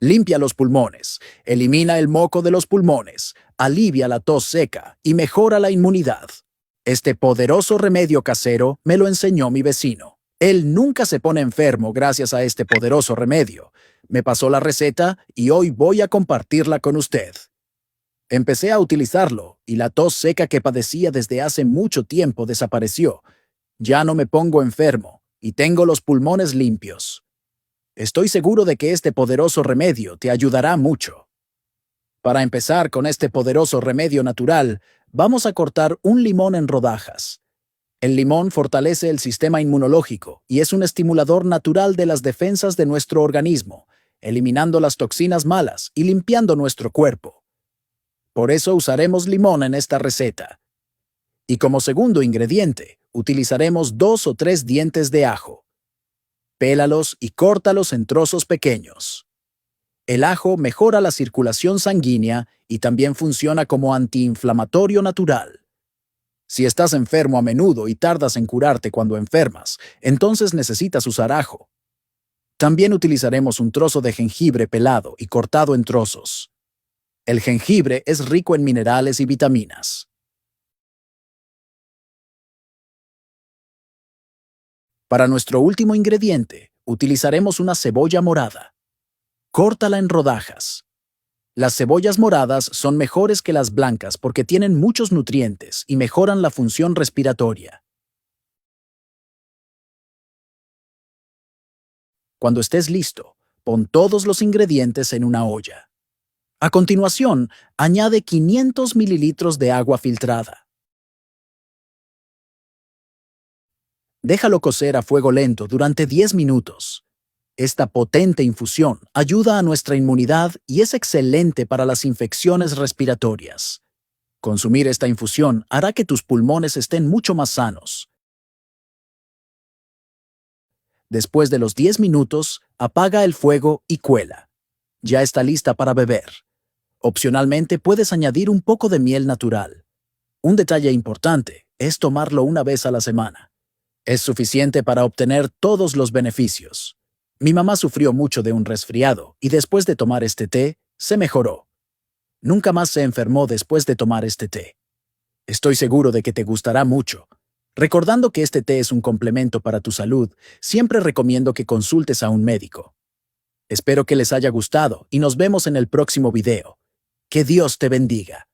Limpia los pulmones, elimina el moco de los pulmones, alivia la tos seca y mejora la inmunidad. Este poderoso remedio casero me lo enseñó mi vecino. Él nunca se pone enfermo gracias a este poderoso remedio. Me pasó la receta y hoy voy a compartirla con usted. Empecé a utilizarlo y la tos seca que padecía desde hace mucho tiempo desapareció. Ya no me pongo enfermo y tengo los pulmones limpios. Estoy seguro de que este poderoso remedio te ayudará mucho. Para empezar con este poderoso remedio natural, vamos a cortar un limón en rodajas. El limón fortalece el sistema inmunológico y es un estimulador natural de las defensas de nuestro organismo, eliminando las toxinas malas y limpiando nuestro cuerpo. Por eso usaremos limón en esta receta. Y como segundo ingrediente, utilizaremos 2 o 3 dientes de ajo. Pélalos y córtalos en trozos pequeños. El ajo mejora la circulación sanguínea y también funciona como antiinflamatorio natural. Si estás enfermo a menudo y tardas en curarte cuando enfermas, entonces necesitas usar ajo. También utilizaremos un trozo de jengibre pelado y cortado en trozos. El jengibre es rico en minerales y vitaminas. Para nuestro último ingrediente, utilizaremos una cebolla morada. Córtala en rodajas. Las cebollas moradas son mejores que las blancas porque tienen muchos nutrientes y mejoran la función respiratoria. Cuando estés listo, pon todos los ingredientes en una olla. A continuación, añade 500 mililitros de agua filtrada. Déjalo cocer a fuego lento durante 10 minutos. Esta potente infusión ayuda a nuestra inmunidad y es excelente para las infecciones respiratorias. Consumir esta infusión hará que tus pulmones estén mucho más sanos. Después de los 10 minutos, apaga el fuego y cuela. Ya está lista para beber. Opcionalmente puedes añadir un poco de miel natural. Un detalle importante es tomarlo una vez a la semana. Es suficiente para obtener todos los beneficios. Mi mamá sufrió mucho de un resfriado y después de tomar este té, se mejoró. Nunca más se enfermó después de tomar este té. Estoy seguro de que te gustará mucho. Recordando que este té es un complemento para tu salud, siempre recomiendo que consultes a un médico. Espero que les haya gustado y nos vemos en el próximo video. Que Dios te bendiga.